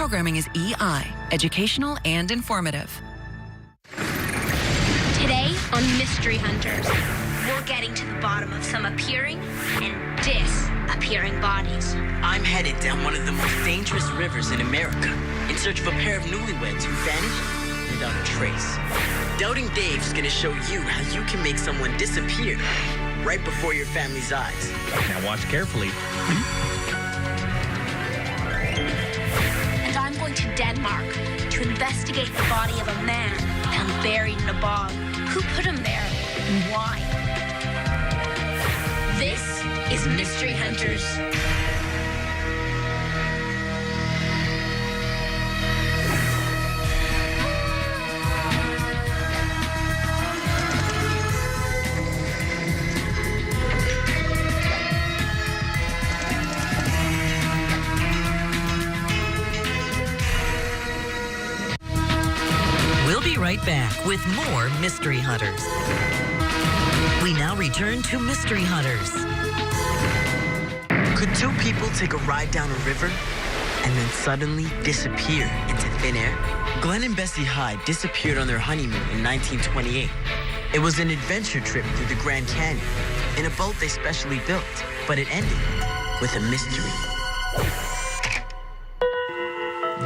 programming is EI, educational and informative. Today on Mystery Hunters, we're getting to the bottom of some appearing and disappearing bodies. I'm headed down one of the most dangerous rivers in America in search of a pair of newlyweds who vanished without a trace. Doubting Dave's gonna show you how you can make someone disappear right before your family's eyes. Now watch carefully. And I'm going to Denmark to investigate the body of a man found buried in a bog. Who put him there and why? This is Mystery Hunters. We'll be right back with more Mystery Hunters. We now return to Mystery Hunters. Could two people take a ride down a river and then suddenly disappear into thin air? Glen and Bessie Hyde disappeared on their honeymoon in 1928. It was an adventure trip through the Grand Canyon in a boat they specially built, but it ended with a mystery.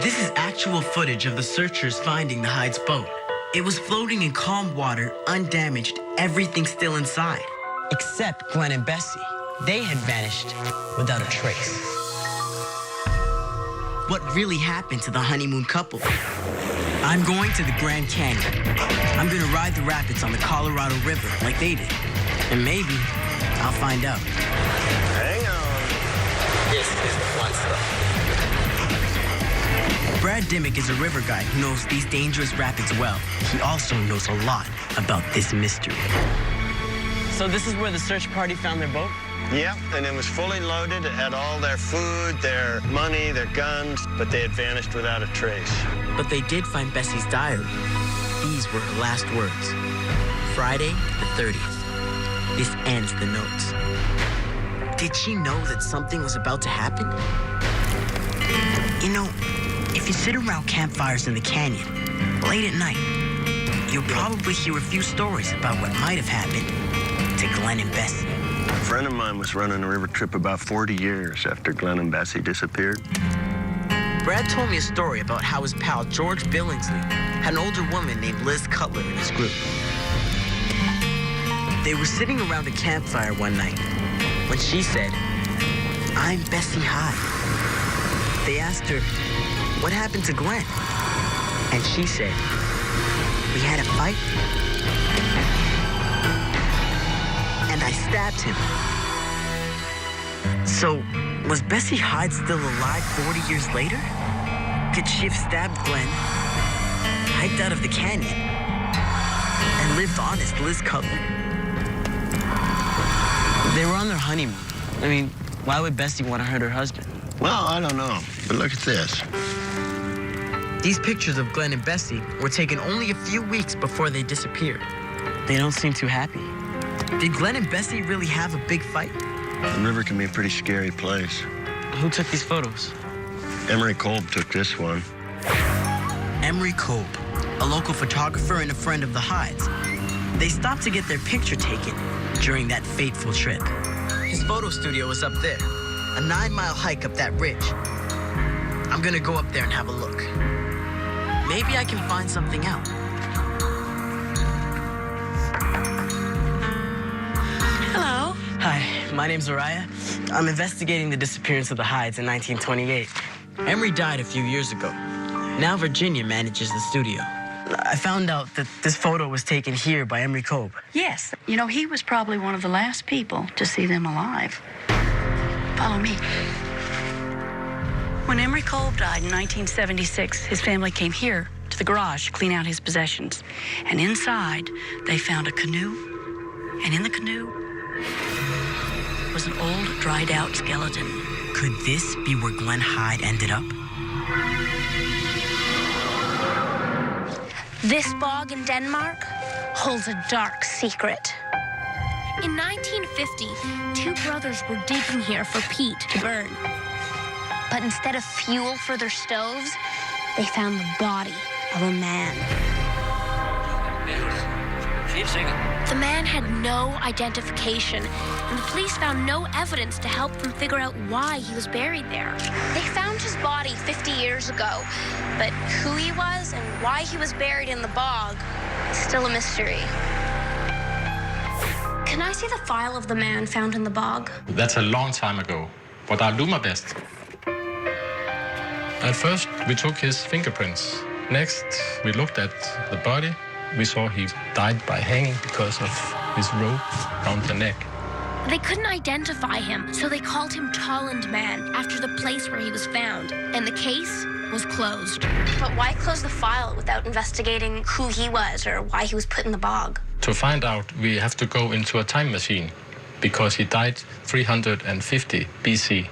This is actual footage of the searchers finding the Hyde's boat. It was floating in calm water, undamaged, everything still inside. Except Glen and Bessie. They had vanished without a trace. What really happened to the honeymoon couple? I'm going to the Grand Canyon. I'm gonna ride the rapids on the Colorado River like they did. And maybe I'll find out. Hang on. This is the fun stuff. Brad Dimmick is a river guide who knows these dangerous rapids well. He also knows a lot about this mystery. So this is where the search party found their boat? Yeah, and it was fully loaded. It had all their food, their money, their guns, but they had vanished without a trace. But they did find Bessie's diary. These were her last words. Friday the 30th. This ends the notes. Did she know that something was about to happen? You know, if you sit around campfires in the canyon, late at night, you'll probably hear a few stories about what might have happened to Glen and Bessie. A friend of mine was running a river trip about 40 years after Glen and Bessie disappeared. Brad told me a story about how his pal George Billingsley had an older woman named Liz Cutler in his group. They were sitting around a campfire one night when she said, "I'm Bessie Hyde." They asked her, "What happened to Glen?" And she said, "We had a fight, and I stabbed him." So, was Bessie Hyde still alive 40 years later? Could she have stabbed Glen, hiked out of the canyon, and lived on as Liz Cutler? They were on their honeymoon. I mean, why would Bessie want to hurt her husband? Well, I don't know, but look at this. These pictures of Glen and Bessie were taken only a few weeks before they disappeared. They don't seem too happy. Did Glen and Bessie really have a big fight? The river can be a pretty scary place. Who took these photos? Emery Kolb took this one. Emery Kolb, a local photographer and a friend of the Hydes. They stopped to get their picture taken during that fateful trip. His photo studio was up there, a 9-mile hike up that ridge. I'm gonna go up there and have a look. Maybe I can find something out. Hello. Hi, my name's Araya. I'm investigating the disappearance of the Hydes in 1928. Emery died a few years ago. Now Virginia manages the studio. I found out that this photo was taken here by Emery Kolb. Yes. You know, he was probably one of the last people to see them alive. Follow me. When Emery Kolb died in 1976, his family came here to the garage to clean out his possessions. And inside, they found a canoe. And in the canoe was an old, dried-out skeleton. Could this be where Glen Hyde ended up? This bog in Denmark holds a dark secret. In 1950, two brothers were digging here for peat to burn. But But instead of fuel for their stoves, they found the body of a man. The man had no identification, and the police found no evidence to help them figure out why he was buried there. They found his body 50 years ago, but who he was and why he was buried in the bog is still a mystery. Can I see the file of the man found in the bog? That's a long time ago, but I'll do my best. At first, we took his fingerprints. Next, we looked at the body. We saw he died by hanging because of his rope around the neck. They couldn't identify him, so they called him Tolland Man after the place where he was found, and the case was closed. But why close the file without investigating who he was or why he was put in the bog? To find out, we have to go into a time machine because he died 350 BC.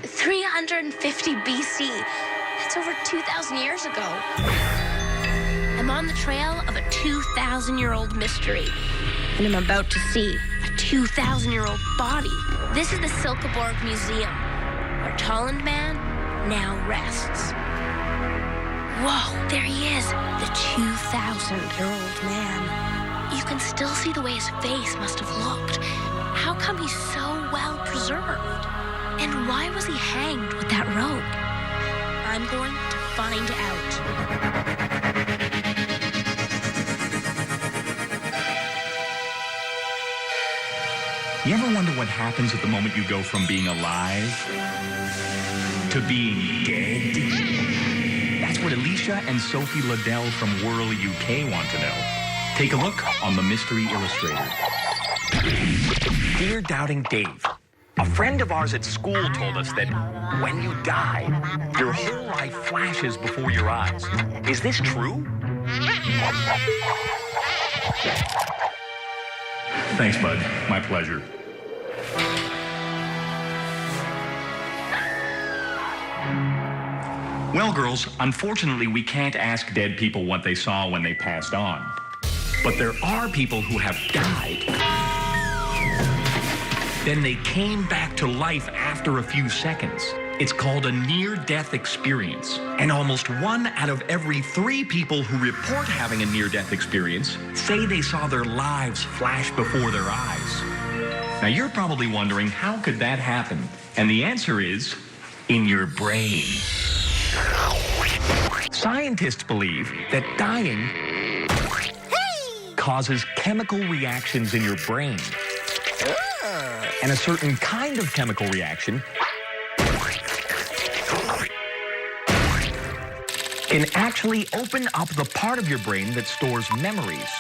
350 BC. That's over 2,000 years ago. I'm on the trail of a 2,000-year-old mystery, and I'm about to see a 2,000-year-old body. This is the Silkeborg Museum, where Tolland Man now rests. Whoa, there he is, the 2,000-year-old man. You can still see the way his face must have looked. How come he's so well preserved? And why was he hanged with that rope? I'm going to find out. You ever wonder what happens at the moment you go from being alive to being dead? That's what Alicia and Sophie Liddell from Whirl UK want to know. Take a look on the Mystery Illustrator. Dear Doubting Dave, a friend of ours at school told us that when you die, your whole life flashes before your eyes. Is this true? Thanks, bud. My pleasure. Well, girls, unfortunately, we can't ask dead people what they saw when they passed on. But there are people who have died. Then they came back to life after a few seconds. It's called a near-death experience. And almost 1 out of every 3 people who report having a near-death experience say they saw their lives flash before their eyes. Now, you're probably wondering, how could that happen? And the answer is, in your brain. Scientists believe that dying causes chemical reactions in your brain. And a certain kind of chemical reaction can actually open up the part of your brain that stores memories.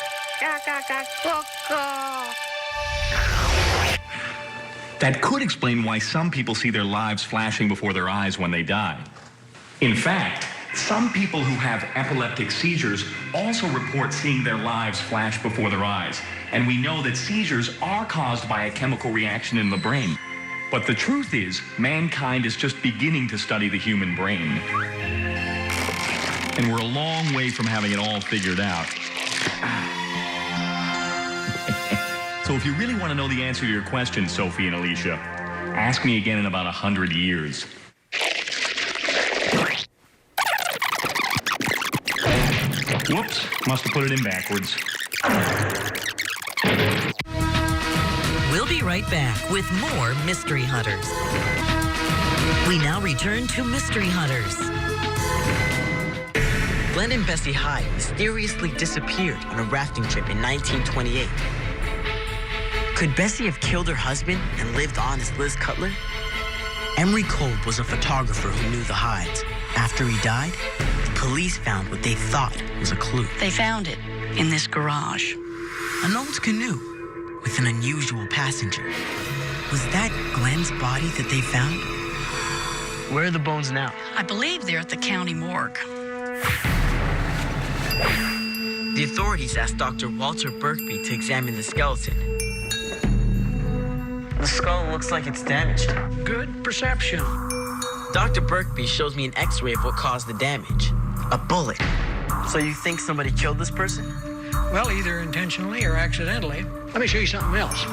That could explain why some people see their lives flashing before their eyes when they die. In fact, some people who have epileptic seizures also report seeing their lives flash before their eyes. And we know that seizures are caused by a chemical reaction in the brain. But the truth is, mankind is just beginning to study the human brain. And we're a long way from having it all figured out. So if you really want to know the answer to your question, Sophie and Alicia, ask me again in about 100 years. Whoops, must have put it in backwards. We'll be right back with more Mystery Hunters. We now return to Mystery Hunters. Glen and Bessie Hyde mysteriously disappeared on a rafting trip in 1928. Could Bessie have killed her husband and lived on as Liz Cutler? Emery Kolb was a photographer who knew the Hydes. After he died, the police found what they thought was a clue. They found it in this garage. An old canoe with an unusual passenger. Was that Glen's body that they found? Where are the bones now? I believe they're at the county morgue. The authorities asked Dr. Walter Birkby to examine the skeleton. The skull looks like it's damaged. Good perception. Dr. Birkby shows me an x-ray of what caused the damage. A bullet. So you think somebody killed this person? Well, either intentionally or accidentally. Let me show you something else.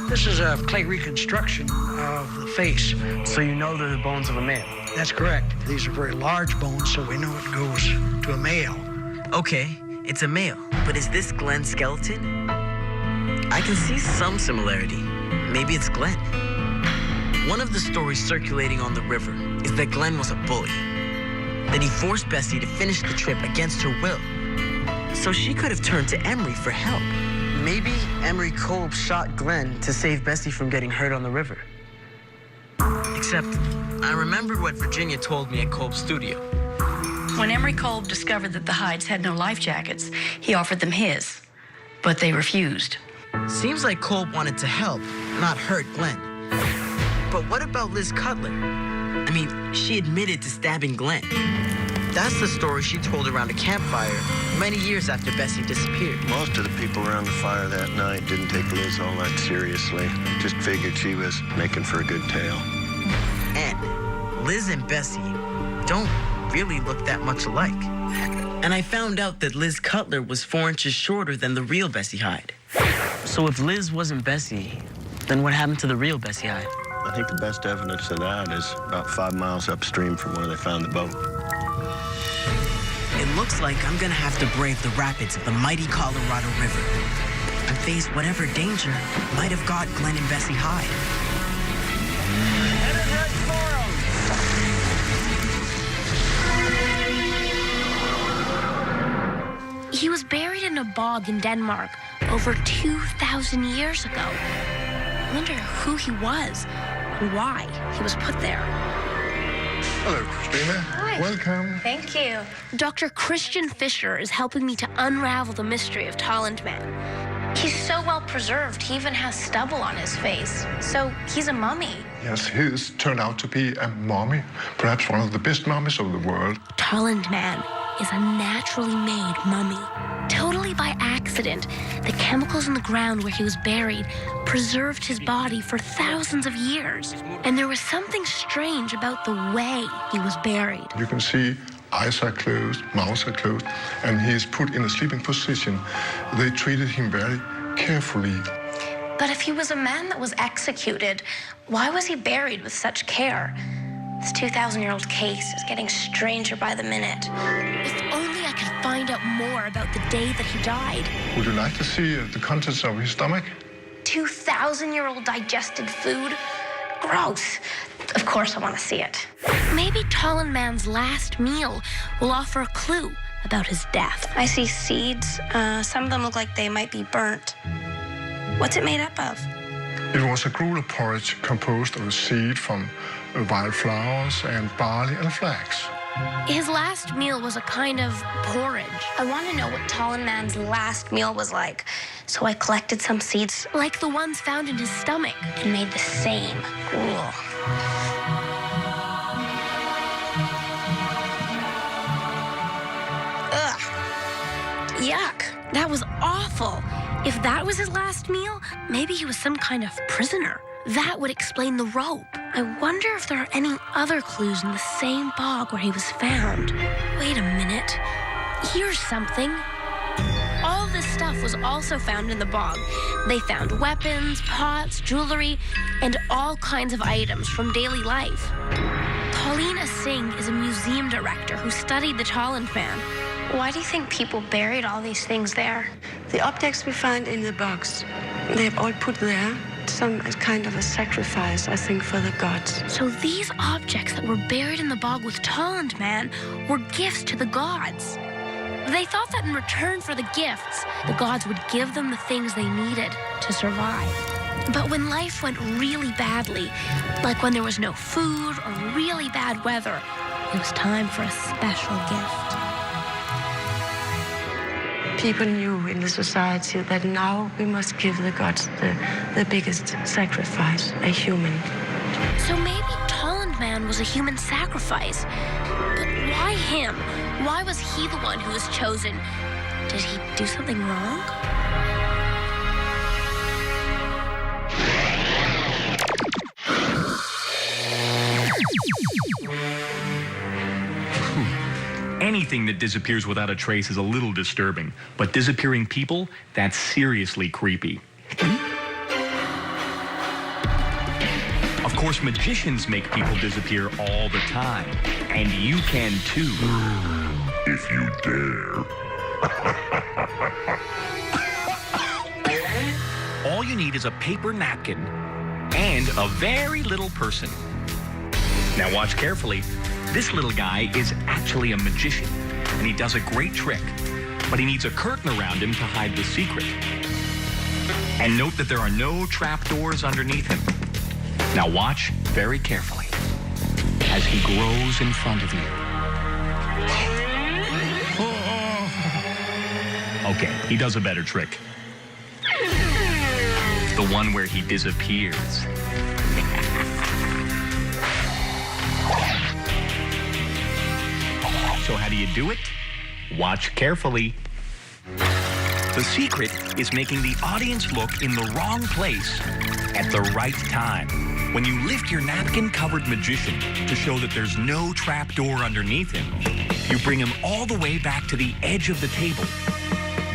This is a clay reconstruction of the face. So you know they're the bones of a male? That's correct. These are very large bones, so we know it goes to a male. Okay, it's a male, but is this Glen's skeleton? I can see some similarity. Maybe it's Glen. One of the stories circulating on the river is that Glen was a bully, that he forced Bessie to finish the trip against her will. So she could have turned to Emery for help. Maybe Emery Kolb shot Glen to save Bessie from getting hurt on the river. Except, I remembered what Virginia told me at Kolb's studio. When Emery Kolb discovered that the Hydes had no life jackets, he offered them his, but they refused. Seems like Kolb wanted to help, not hurt Glen. But what about Liz Cutler? I mean, she admitted to stabbing Glen. That's the story she told around a campfire many years after Bessie disappeared. Most of the people around the fire that night didn't take Liz all that seriously. Just figured she was making for a good tale. And Liz and Bessie don't really look that much alike. And I found out that Liz Cutler was 4 inches shorter than the real Bessie Hyde. So if Liz wasn't Bessie, then what happened to the real Bessie Hyde? I think the best evidence of that is about 5 miles upstream from where they found the boat. It looks like I'm gonna have to brave the rapids of the mighty Colorado River and face whatever danger might have got Glen and Bessie Hyde. He was buried in a bog in Denmark over 2,000 years ago. I wonder who he was and why he was put there. Hello, Christina. Hi. Welcome. Thank you. Dr. Christian Fisher is helping me to unravel the mystery of Tolland Man. He's so well preserved, he even has stubble on his face. So he's a mummy. Yes, he has turned out to be a mummy, perhaps one of the best mummies of the world. Tolland Man is a naturally made mummy. Totally by accident, the chemicals in the ground where he was buried preserved his body for thousands of years. And there was something strange about the way he was buried. You can see eyes are closed, mouths are closed, and he is put in a sleeping position. They treated him very carefully. But if he was a man that was executed, why was he buried with such care? This 2,000-year-old case is getting stranger by the minute. If only I could find out more about the day that he died. Would you like to see the contents of his stomach? 2,000-year-old digested food? Gross. Of course I want to see it. Maybe Tolland Man's last meal will offer a clue about his death. I see seeds. Some of them look like they might be burnt. What's it made up of? It was a gruel porridge composed of a seed from wild flowers and barley and flax. His last meal was a kind of porridge. I want to know what Tolland Man's last meal was like. So I collected some seeds, like the ones found in his stomach, and made the same gruel. Ugh. Yuck. That was awful. If that was his last meal, maybe he was some kind of prisoner. That would explain the rope. I wonder if there are any other clues in the same bog where he was found. Wait a minute. Here's something. All this stuff was also found in the bog. They found weapons, pots, jewelry, and all kinds of items from daily life. Paulina Singh is a museum director who studied the Tolland Man. Why do you think people buried all these things there? The objects we find in the box, they've all put there some kind of a sacrifice, I think, for the gods. So these objects that were buried in the bog with Tolland Man were gifts to the gods. They thought that in return for the gifts, the gods would give them the things they needed to survive. But when life went really badly, like when there was no food or really bad weather, it was time for a special gift. People knew in the society that now we must give the gods the biggest sacrifice, a human. So maybe Tolland Man was a human sacrifice. But why him? Why was he the one who was chosen? Did he do something wrong? Anything that disappears without a trace is a little disturbing, but disappearing people, that's seriously creepy. course, magicians make people disappear all the time. And you can too. If you dare. All you need is a paper napkin and a very little person. Now watch carefully. This little guy is actually a magician, and he does a great trick, but he needs a curtain around him to hide the secret. And note that there are no trapdoors underneath him. Now watch very carefully as he grows in front of you. Okay, he does a better trick. The one where he disappears. So how do you do it? Watch carefully. The secret is making the audience look in the wrong place at the right time. When you lift your napkin-covered magician to show that there's no trapdoor underneath him, you bring him all the way back to the edge of the table.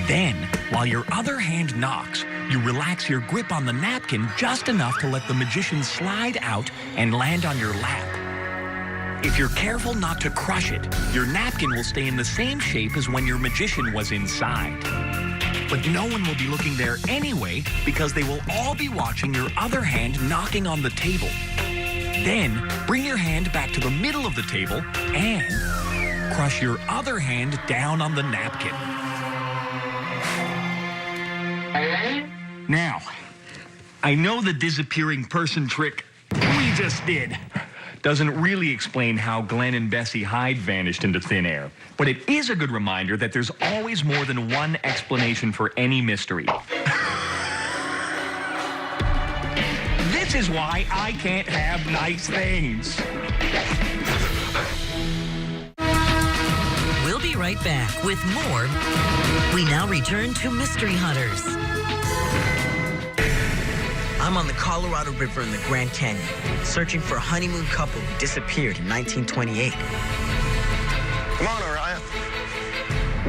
Then, while your other hand knocks, you relax your grip on the napkin just enough to let the magician slide out and land on your lap. If you're careful not to crush it, your napkin will stay in the same shape as when your magician was inside. But no one will be looking there anyway because they will all be watching your other hand knocking on the table. Then, bring your hand back to the middle of the table and crush your other hand down on the napkin. Now, I know the disappearing person trick we just did doesn't really explain how Glen and Bessie Hyde vanished into thin air, but it is a good reminder that there's always more than one explanation for any mystery. This is why I can't have nice things. We'll be right back with more. We now return to Mystery Hunters. I'm on the Colorado River in the Grand Canyon, searching for a honeymoon couple who disappeared in 1928. Come on, Araya.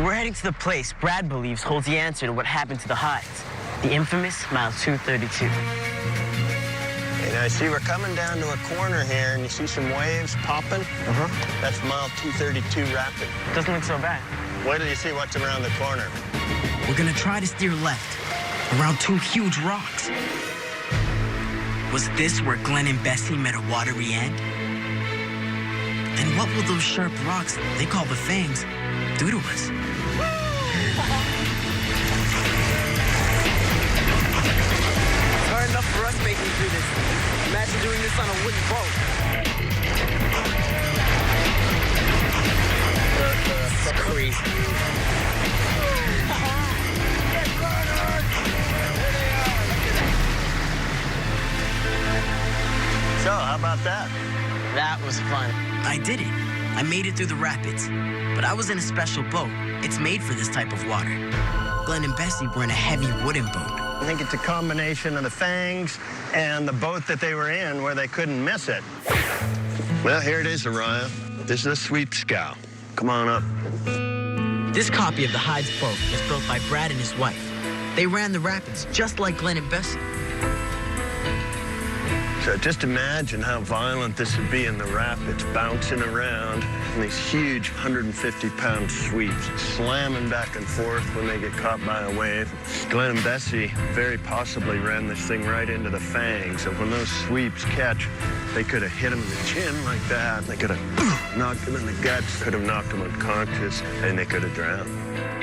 We're heading to the place Brad believes holds the answer to what happened to the Hydes, the infamous Mile 232. Hey, now, I see we're coming down to a corner here, and you see some waves popping? That's Mile 232 rapid. Doesn't look so bad. Wait till you see what's around the corner. We're gonna try to steer left, around two huge rocks. Was this where Glen and Bessie met a watery end? And what will those sharp rocks they call the fangs do to us? It's hard enough for us making it through this. Imagine doing this on a wooden boat. It's crazy. So, how about that? That was fun. I did it. I made it through the rapids. But I was in a special boat. It's made for this type of water. Glen and Bessie were in a heavy wooden boat. I think it's a combination of the fangs and the boat that they were in where they couldn't miss it. Well, here it is, Araya. This is a sweep scow. Come on up. This copy of the Hyde's boat was built by Brad and his wife. They ran the rapids just like Glen and Bessie. So just imagine how violent this would be in the rapids, bouncing around in these huge 150-pound sweeps, slamming back and forth when they get caught by a wave. Glen and Bessie very possibly ran this thing right into the fangs, and when those sweeps catch, they could have hit him in the chin like that. They could have knocked him in the guts, could have knocked him unconscious, and they could have drowned.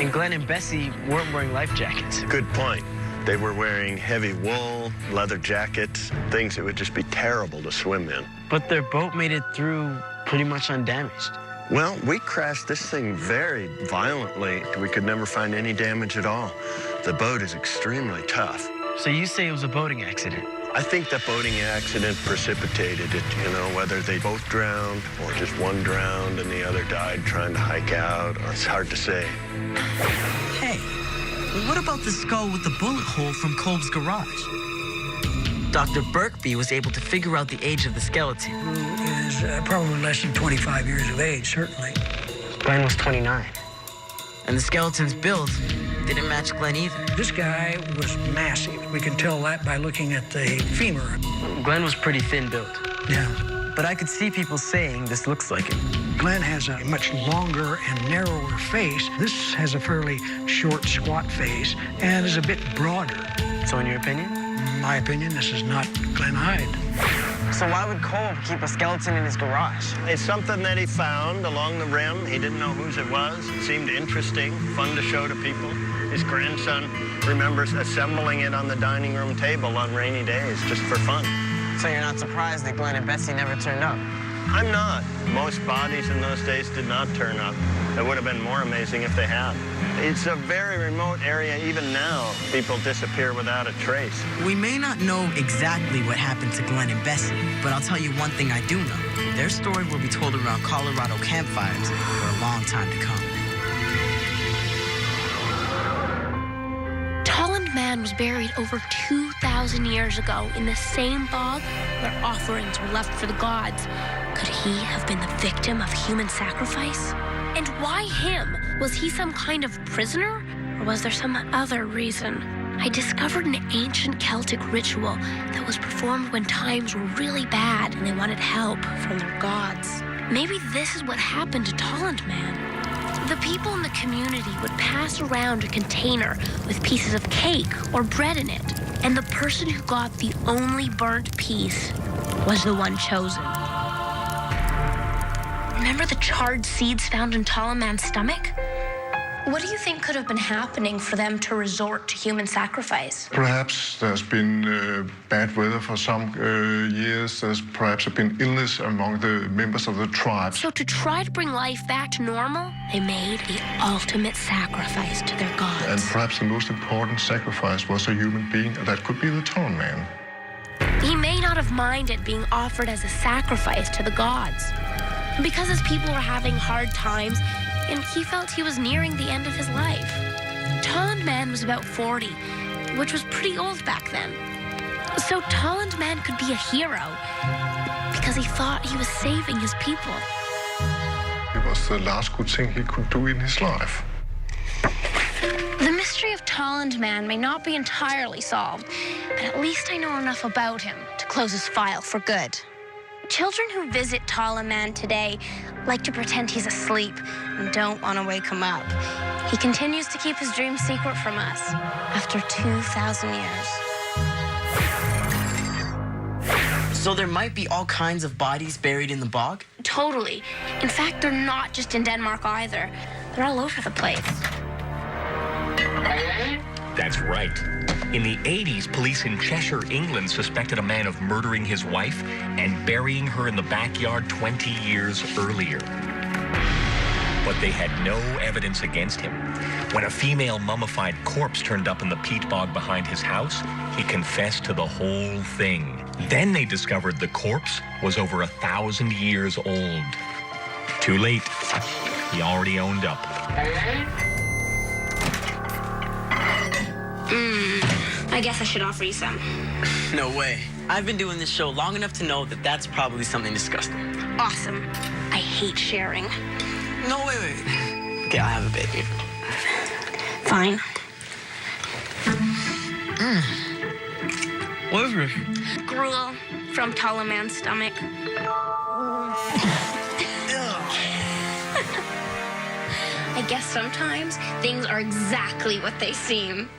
And Glen and Bessie weren't wearing life jackets. Good point. They were wearing heavy wool, leather jackets, things that would just be terrible to swim in. But their boat made it through pretty much undamaged. Well, we crashed this thing very violently. We could never find any damage at all. The boat is extremely tough. So you say it was a boating accident? I think the boating accident precipitated it, you know, whether they both drowned or just one drowned and the other died trying to hike out. It's hard to say. Hey. What about the skull with the bullet hole from Kolb's garage? Dr. Birkby was able to figure out the age of the skeleton. Is probably less than 25 years of age, certainly. Glen was 29. And the skeleton's build didn't match Glen either. This guy was massive. We can tell that by looking at the femur. Glen was pretty thin built. Yeah. But I could see people saying this looks like him. Glen has a much longer and narrower face. This has a fairly short, squat face and is a bit broader. So in your opinion? My opinion, this is not Glen Hyde. So why would Cole keep a skeleton in his garage? It's something that he found along the rim. He didn't know whose it was. It seemed interesting, fun to show to people. His grandson remembers assembling it on the dining room table on rainy days just for fun. So you're not surprised that Glen and Bessie never turned up? I'm not. Most bodies in those days did not turn up. It would have been more amazing if they had. It's a very remote area. Even now, people disappear without a trace. We may not know exactly what happened to Glen and Bessie, but I'll tell you one thing I do know. Their story will be told around Colorado campfires for a long time to come. Tolland Man was buried over 2,000 years ago in the same bog where offerings were left for the gods. Could he have been the victim of human sacrifice? And why him? Was he some kind of prisoner? Or was there some other reason? I discovered an ancient Celtic ritual that was performed when times were really bad and they wanted help from their gods. Maybe this is what happened to Tolland Man. The people in the community would pass around a container with pieces of cake or bread in it, and the person who got the only burnt piece was the one chosen. Remember the charred seeds found in Tolland Man's stomach? What do you think could have been happening for them to resort to human sacrifice? Perhaps there's been bad weather for some years. There's perhaps been illness among the members of the tribe. So to try to bring life back to normal, they made the ultimate sacrifice to their gods. And perhaps the most important sacrifice was a human being. That could be the Tolland Man. He may not have minded being offered as a sacrifice to the gods. Because his people were having hard times, and he felt he was nearing the end of his life. Tolland Man was about 40, which was pretty old back then. So Tolland Man could be a hero because he thought he was saving his people. It was the last good thing he could do in his life. The mystery of Tolland Man may not be entirely solved, but at least I know enough about him to close his file for good. Children who visit Tolland Man today like to pretend he's asleep and don't want to wake him up. He continues to keep his dream secret from us after 2,000 years. So there might be all kinds of bodies buried in the bog? Totally. In fact, they're not just in Denmark either. They're all over the place. That's right. In the 80s, police in Cheshire, England suspected a man of murdering his wife and burying her in the backyard 20 years earlier. But they had no evidence against him. When a female mummified corpse turned up in the peat bog behind his house, he confessed to the whole thing. Then they discovered the corpse was over 1,000 years old. Too late. He already owned up. I guess I should offer you some. No way. I've been doing this show long enough to know that that's probably something disgusting. Awesome. I hate sharing. No, wait. Okay, I'll have a bit. Fine. What is this? Gruel from Tolland Man's stomach. I guess sometimes things are exactly what they seem.